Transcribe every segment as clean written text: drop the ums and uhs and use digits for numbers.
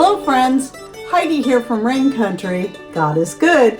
Hello friends, Heidi here from Rain Country. God is good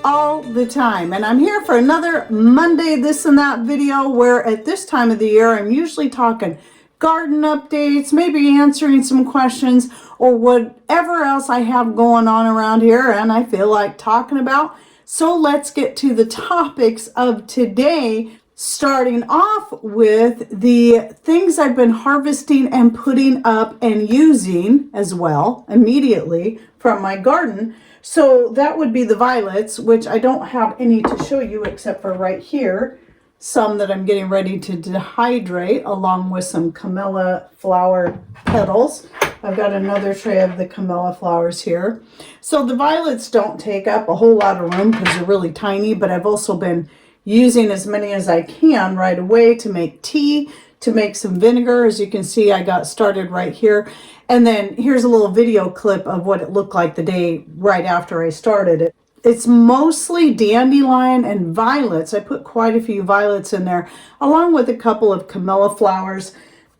all the time, and I'm here for another Monday this and that video where at this time of the year I'm usually talking garden updates, maybe answering some questions or whatever else I have going on around here and I feel like talking about. So let's get to the topics of today, starting off with the things I've been harvesting and putting up and using as well immediately from my garden. So that would be the violets, which I don't have any to show you except for right here. Some that I'm getting ready to dehydrate along with some Camellia flower petals. I've got another tray of the Camellia flowers here. So the violets don't take up a whole lot of room because they're really tiny, but I've also been using as many as I can right away to make tea, to make some vinegar. As you can see, I got started right here. And then here's a little video clip of what it looked like the day right after I started it. It's mostly dandelion and violets. I put quite a few violets in there, along with a couple of Camellia flowers,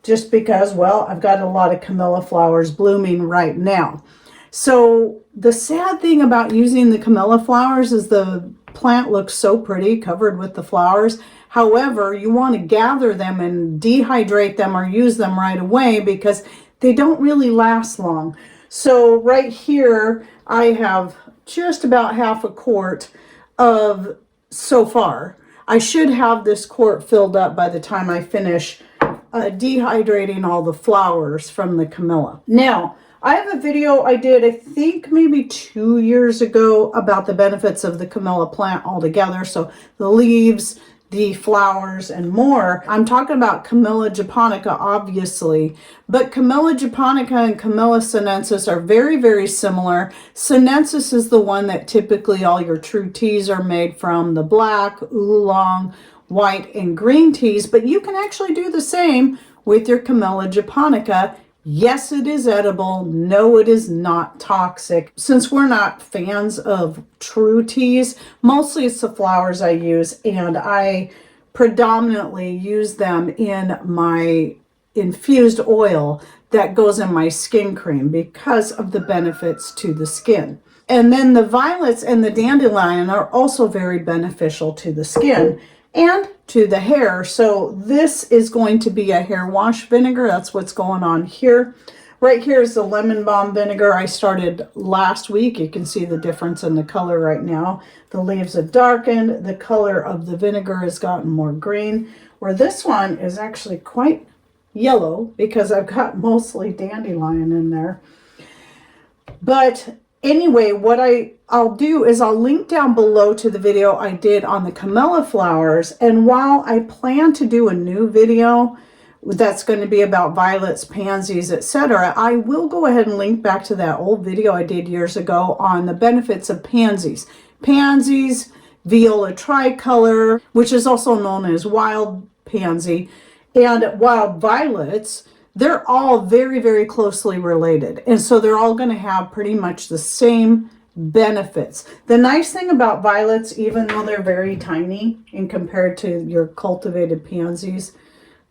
just because, well, I've got a lot of Camellia flowers blooming right now. So the sad thing about using the Camellia flowers is the plant looks so pretty covered with the flowers. However, you want to gather them and dehydrate them or use them right away because they don't really last long. So right here I have just about half a quart of so far. I should have this quart filled up by the time I finish dehydrating all the flowers from the Camellia. Now, I have a video I did, I think maybe 2 years ago, about the benefits of the Camellia plant altogether. So the leaves, the flowers, and more. I'm talking about Camellia japonica, obviously, but Camellia japonica and Camellia sinensis are very, very similar. Sinensis is the one that typically all your true teas are made from, the black, oolong, white, and green teas, but you can actually do the same with your Camellia japonica. Yes, it is edible. No, it is not toxic. Since we're not fans of true teas, mostly it's the flowers I use, and I predominantly use them in my infused oil that goes in my skin cream because of the benefits to the skin. And then the violets and the dandelion are also very beneficial to the skin and to the hair. So this is going to be a hair wash vinegar. That's what's going on here. Right here is the lemon balm vinegar I started last week. You can see the difference in the color right now. The leaves have darkened. The color of the vinegar has gotten more green, where this one is actually quite yellow because I've got mostly dandelion in there. But anyway, what I'll do is I'll link down below to the video I did on the Camellia flowers. And while I plan to do a new video that's going to be about violets, pansies, etc., I will go ahead and link back to that old video I did years ago on the benefits of pansies. Pansies, viola tricolor, which is also known as wild pansy, and wild violets. They're all very, very closely related. And so they're all going to have pretty much the same benefits. The nice thing about violets, even though they're very tiny in compared to your cultivated pansies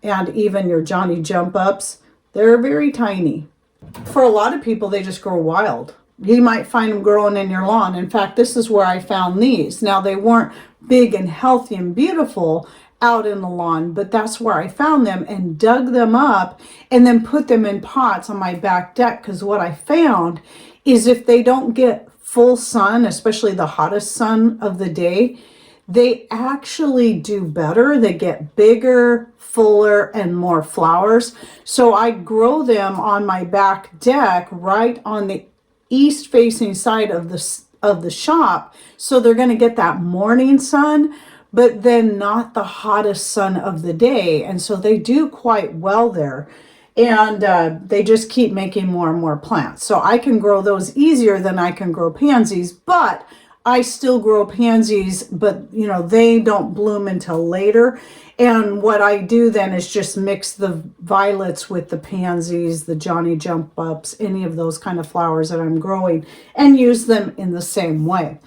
and even your Johnny jump ups, they're very tiny. For a lot of people, they just grow wild. You might find them growing in your lawn. In fact, this is where I found these. Now, they weren't big and healthy and beautiful out in the lawn, but that's where I found them and dug them up and then put them in pots on my back deck, because what I found is if they don't get full sun, especially the hottest sun of the day, they actually do better. They get bigger, fuller, and more flowers. So I grow them on my back deck right on the east facing side of the shop, so they're going to get that morning sun, but then not the hottest sun of the day. And so they do quite well there. And they just keep making more and more plants. So I can grow those easier than I can grow pansies, but I still grow pansies, but you know, they don't bloom until later. And what I do then is just mix the violets with the pansies, the Johnny jump ups, any of those kind of flowers that I'm growing, and use them in the same way.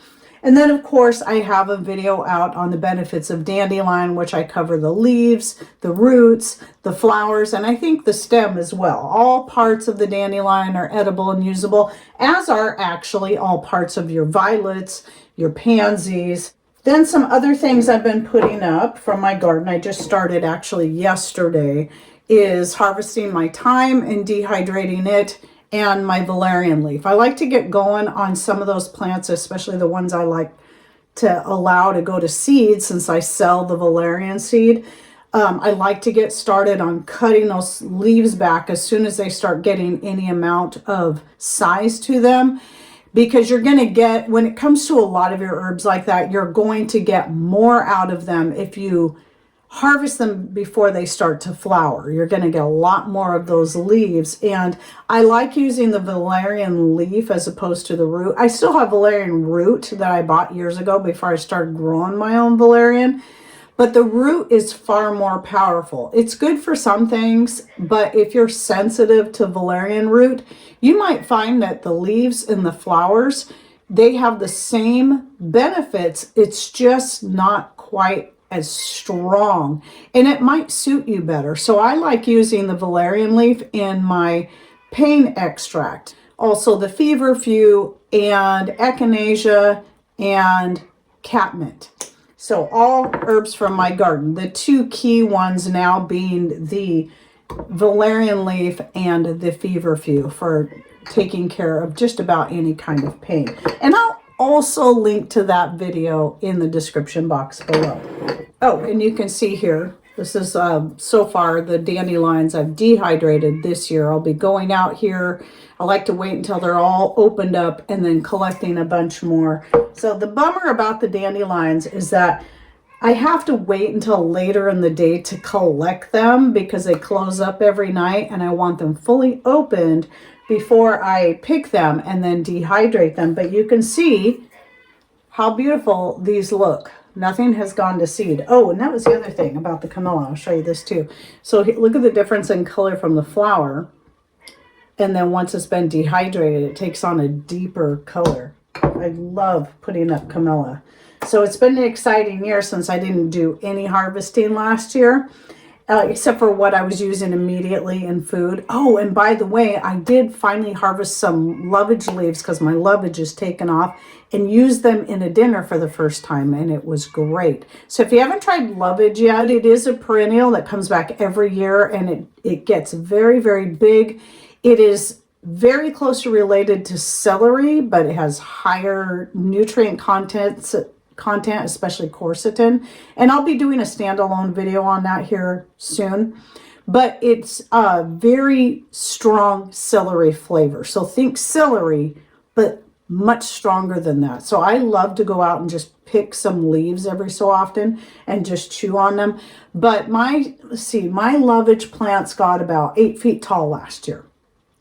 And then of course I have a video out on the benefits of dandelion, which I cover the leaves, the roots, the flowers, and I think the stem as well. All parts of the dandelion are edible and usable, as are actually all parts of your violets, your pansies. Then some other things I've been putting up from my garden, I just started actually yesterday, is harvesting my thyme and dehydrating it, and my valerian leaf. I like to get going on some of those plants, especially the ones I like to allow to go to seed, since I sell the valerian seed. I like to get started on cutting those leaves back as soon as they start getting any amount of size to them, because you're going to get, when it comes to a lot of your herbs like that, you're going to get more out of them if you harvest them before they start to flower. You're going to get a lot more of those leaves, and I like using the valerian leaf as opposed to the root. I still have valerian root that I bought years ago before I started growing my own valerian, but the root is far more powerful. It's good for some things, but if you're sensitive to valerian root, you might find that the leaves and the flowers, they have the same benefits. It's just not quite as strong, and it might suit you better. So I like using the valerian leaf in my pain extract. Also the feverfew and echinacea and catmint. So all herbs from my garden. The two key ones now being the valerian leaf and the feverfew for taking care of just about any kind of pain. And I'll also link to that video in the description box below. Oh, and you can see here, this is so far the dandelions I've dehydrated this year. I'll be going out here. I like to wait until they're all opened up and then collecting a bunch more. So the bummer about the dandelions is that I have to wait until later in the day to collect them, because they close up every night and I want them fully opened before I pick them and then dehydrate them. But you can see how beautiful these look. Nothing has gone to seed. Oh, and that was the other thing about the Camellia. I'll show you this too. So look at the difference in color from the flower. And then once it's been dehydrated, it takes on a deeper color. I love putting up Camellia. So it's been an exciting year since I didn't do any harvesting last year, except for what I was using immediately in food. Oh, and by the way, I did finally harvest some lovage leaves, because my lovage is taken off, and use them in a dinner for the first time, and it was great. So if you haven't tried lovage yet, it is a perennial that comes back every year, and it gets very, very big. It is very closely related to celery, but it has higher nutrient content, especially quercetin. And I'll be doing a standalone video on that here soon. But it's a very strong celery flavor. So think celery, but much stronger than that. So I love to go out and just pick some leaves every so often and just chew on them. But my lovage plants got about 8 feet tall last year,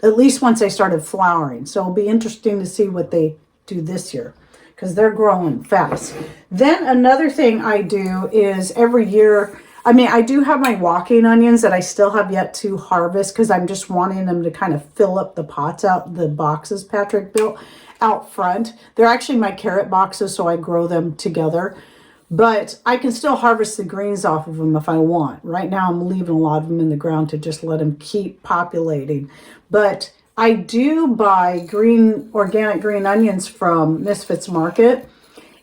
at least once they started flowering. So it'll be interesting to see what they do this year, because they're growing fast. Then another thing I do is every year, I do have my walking onions that I still have yet to harvest, because I'm just wanting them to kind of fill up the pots out, the boxes Patrick built out front. They're actually my carrot boxes, so I grow them together. But I can still harvest the greens off of them if I want. Right now I'm leaving a lot of them in the ground to just let them keep populating. But I do buy organic green onions from Misfits Market.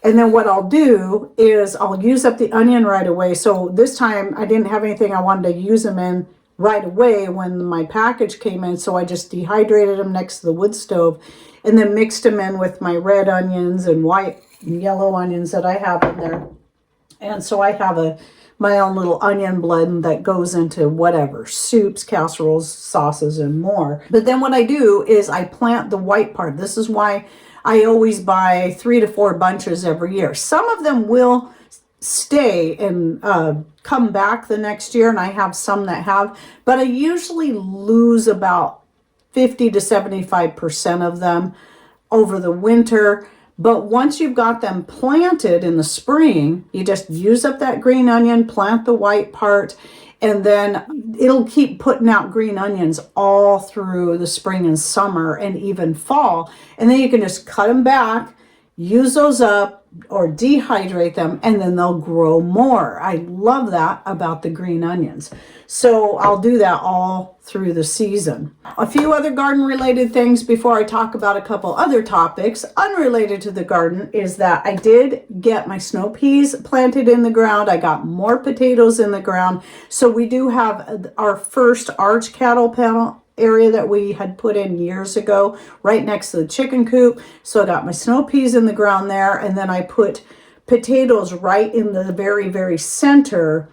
And then what I'll do is I'll use up the onion right away. So this time I didn't have anything I wanted to use them in right away when my package came in. So I just dehydrated them next to the wood stove and then mixed them in with my red onions and white and yellow onions that I have in there. And so I have my own little onion blend that goes into whatever, soups, casseroles, sauces, and more. But then what I do is I plant the white part. This is why I always buy 3 to 4 bunches every year. Some of them will stay and come back the next year, and I have some that have, but I usually lose about 50 to 75% of them over the winter. But once you've got them planted in the spring, you just use up that green onion, plant the white part, and then it'll keep putting out green onions all through the spring and summer and even fall. And then you can just cut them back, use those up, or dehydrate them, and then they'll grow more. I love that about the green onions. So I'll do that all through the season. A few other garden related things before I talk about a couple other topics unrelated to the garden is that I did get my snow peas planted in the ground. I got more potatoes in the ground. So we do have our first arch cattle panel area that we had put in years ago right next to the chicken coop. So I got my snow peas in the ground there, and then I put potatoes right in the very, very center.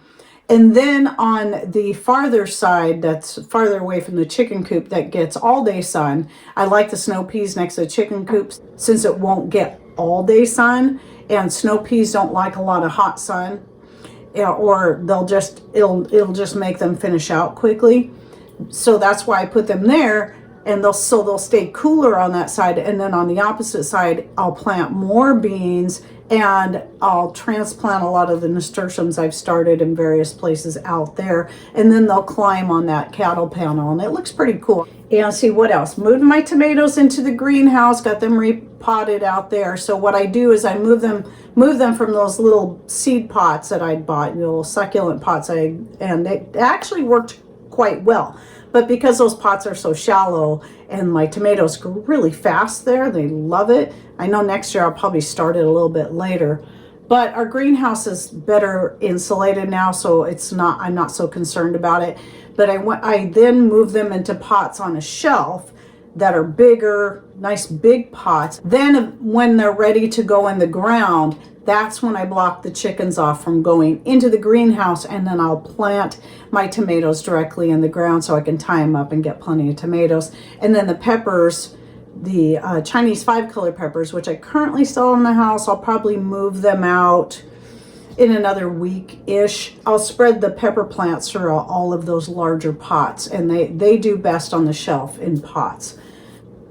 And then on the farther side, that's farther away from the chicken coop, that gets all day sun, I like the snow peas next to the chicken coops since it won't get all day sun, and snow peas don't like a lot of hot sun, or it'll just make them finish out quickly. So that's why I put them there, and they'll stay cooler on that side. And then on the opposite side, I'll plant more beans, and I'll transplant a lot of the nasturtiums I've started in various places out there, and then they'll climb on that cattle panel, and it looks pretty cool. And see what else, moved my tomatoes into the greenhouse, got them repotted out there. So what I do is I move them from those little seed pots that I'd bought, little succulent pots, and it actually worked quite well. But because those pots are so shallow and my tomatoes grow really fast there, they love it. I know next year I'll probably start it a little bit later. But our greenhouse is better insulated now, so I'm not so concerned about it. But I then move them into pots on a shelf that are bigger, nice big pots. Then when they're ready to go in the ground, that's when I block the chickens off from going into the greenhouse, and then I'll plant my tomatoes directly in the ground so I can tie them up and get plenty of tomatoes. And then the peppers, the Chinese 5-color peppers, which I currently still in the house, I'll probably move them out in another week-ish. I'll spread the pepper plants through all of those larger pots, and they do best on the shelf in pots.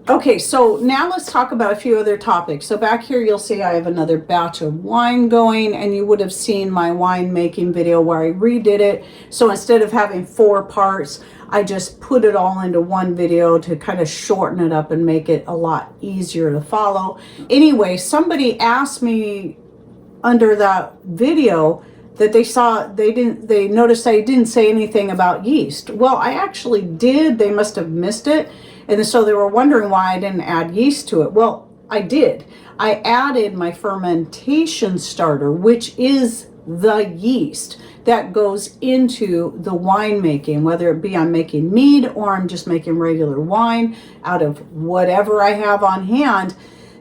Okay, so now let's talk about a few other topics. So back here you'll see I have another batch of wine going, and you would have seen my wine making video where I redid it. So instead of having 4 parts, I just put it all into one video to kind of shorten it up and make it a lot easier to follow. Anyway, somebody asked me under that video that they noticed I didn't say anything about yeast. Well, I actually did. They must have missed it. And so they were wondering why I didn't add yeast to it. Well, I did. I added my fermentation starter, which is the yeast that goes into the wine making, whether it be I'm making mead or I'm just making regular wine out of whatever I have on hand.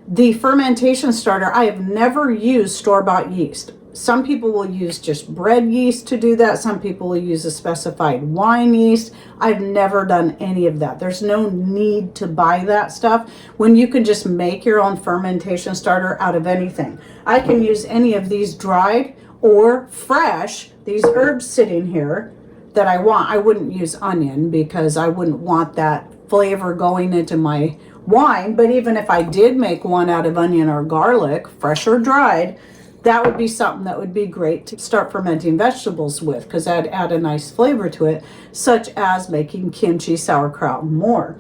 The fermentation starter, I have never used store-bought yeast. Some people will use just bread yeast to do that. Some people will use a specified wine yeast. I've never done any of that. There's no need to buy that stuff when you can just make your own fermentation starter out of anything. I can use any of these dried or fresh, these herbs sitting here that I want. I wouldn't use onion because I wouldn't want that flavor going into my wine. But even if I did make one out of onion or garlic, fresh or dried, that would be something that would be great to start fermenting vegetables with, because that'd add a nice flavor to it, such as making kimchi, sauerkraut, and more.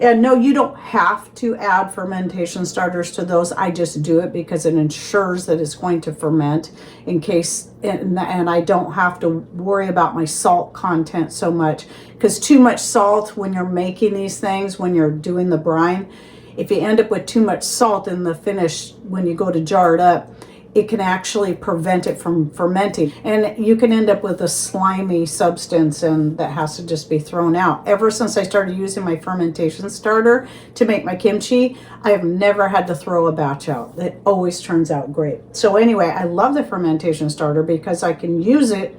And no, you don't have to add fermentation starters to those. I just do it because it ensures that it's going to ferment in case, and I don't have to worry about my salt content so much, because too much salt when you're making these things, when you're doing the brine, if you end up with too much salt in the finish, when you go to jar it up, it can actually prevent it from fermenting, and you can end up with a slimy substance, and that has to just be thrown out. Ever since I started using my fermentation starter to make my kimchi, I have never had to throw a batch out. It always turns out great. So anyway, I love the fermentation starter because I can use it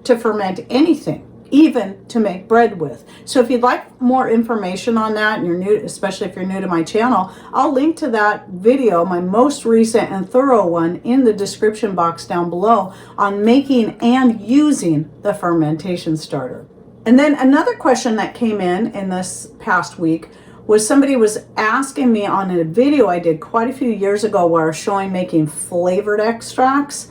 to ferment anything, even to make bread with. So if you'd like more information on that, and you're new, especially if you're new to my channel, I'll link to that video, my most recent and thorough one, in the description box down below on making and using the fermentation starter. And then another question that came in this past week was somebody was asking me on a video I did quite a few years ago where I was showing making flavored extracts.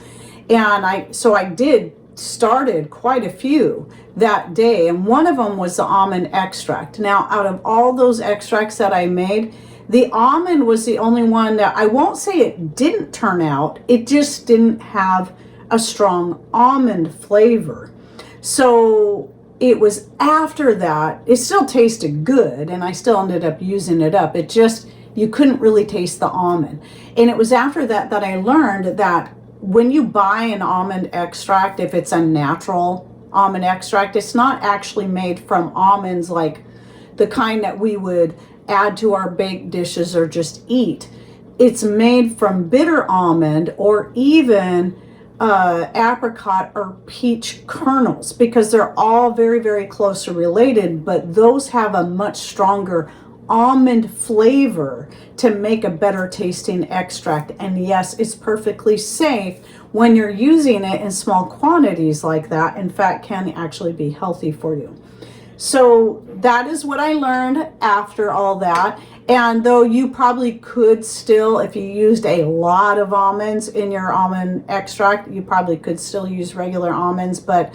And I started quite a few that day, and one of them was the almond extract. Now, out of all those extracts that I made, The almond was the only one that, I won't say it didn't turn out, it just didn't have a strong almond flavor. So it was after that, it still tasted good and I still ended up using it up. It just, you couldn't really taste the almond. And it was after that that I learned that when you buy an almond extract, if it's a natural almond extract, it's not actually made from almonds like the kind that we would add to our baked dishes or just eat. It's made from bitter almond or even apricot or peach kernels, because they're all very, very closely related, but those have a much stronger almond flavor to make a better tasting extract. And yes, it's perfectly safe when you're using it in small quantities like that. In fact, can actually be healthy for you. So that is what I learned after all that. And though you probably could still, if you used a lot of almonds in your almond extract, you probably could still use regular almonds, but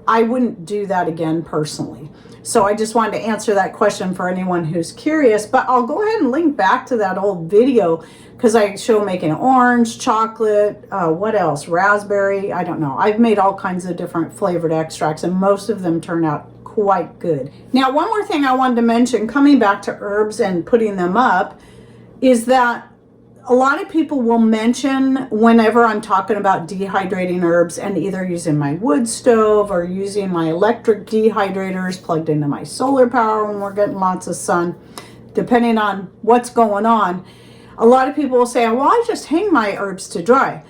I wouldn't do that again personally. So I just wanted to answer that question for anyone who's curious, but I'll go ahead and link back to that old video because I show making orange, chocolate, what else? Raspberry, I don't know. I've made all kinds of different flavored extracts and most of them turn out quite good. Now, one more thing I wanted to mention, coming back to herbs and putting them up, is that a lot of people will mention whenever I'm talking about dehydrating herbs and either using my wood stove or using my electric dehydrators plugged into my solar power when we're getting lots of sun, depending on what's going on, a lot of people will say, well, I just hang my herbs to dry.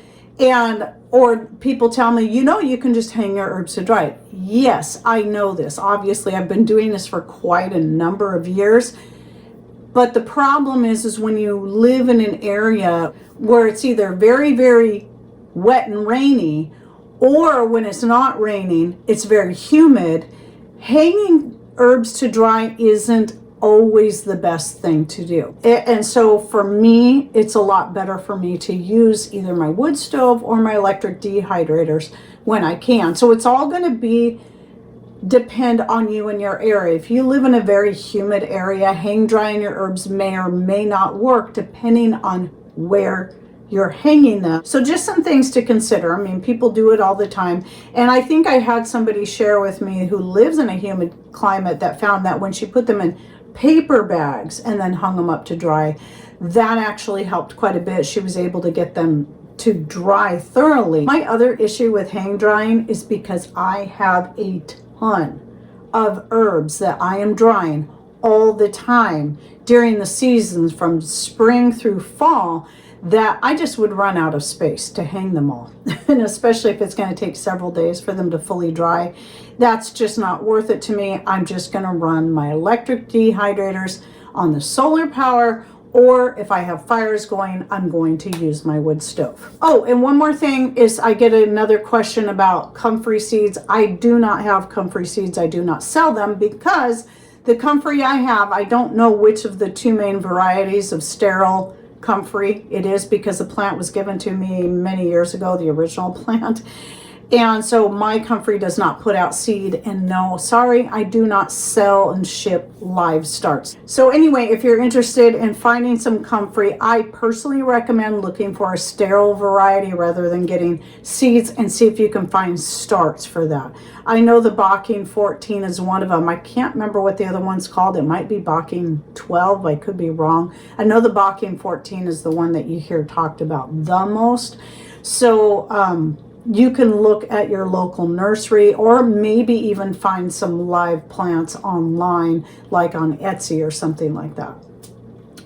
Or people tell me, you can just hang your herbs to dry. Yes, I know this. Obviously, I've been doing this for quite a number of years. But the problem is when you live in an area where it's either very, very wet and rainy, or when it's not raining, it's very humid, hanging herbs to dry isn't always the best thing to do. And so for me, it's a lot better for me to use either my wood stove or my electric dehydrators when I can. So it's all going to depend on you and your area. If you live in a very humid area, hang drying your herbs may or may not work depending on where you're hanging them. So just some things to consider. I mean, people do it all the time. And I think I had somebody share with me who lives in a humid climate that found that when she put them in paper bags and then hung them up to dry, that actually helped quite a bit. She was able to get them to dry thoroughly. My other issue with hang drying is because I have a ton of herbs that I am drying all the time during the seasons from spring through fall, that I just would run out of space to hang them all. And especially if it's going to take several days for them to fully dry, that's just not worth it to me. I'm just going to run my electric dehydrators on the solar power, or if I have fires going, I'm going to use my wood stove. Oh, and one more thing is I get another question about comfrey seeds. I do not have comfrey seeds. I do not sell them because the comfrey I have, I don't know which of the two main varieties of sterile comfrey it is, because the plant was given to me many years ago, the original plant. And so my comfrey does not put out seed, and no, sorry, I do not sell and ship live starts. So anyway, if you're interested in finding some comfrey, I personally recommend looking for a sterile variety rather than getting seeds, and see if you can find starts for that. I know the Bocking 14 is one of them. I can't remember what the other one's called. It might be Bocking 12. I could be wrong. I know the Bocking 14 is the one that you hear talked about the most. So, you can look at your local nursery, or maybe even find some live plants online, like on Etsy or something like that.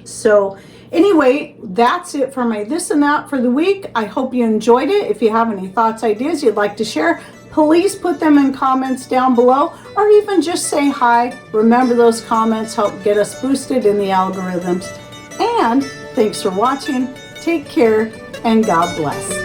So anyway, that's it for my this and that for the week. I hope you enjoyed it. If you have any thoughts, ideas you'd like to share, please put them in comments down below, or even just say hi. Remember, those comments help get us boosted in the algorithms. And thanks for watching. Take care, and God bless.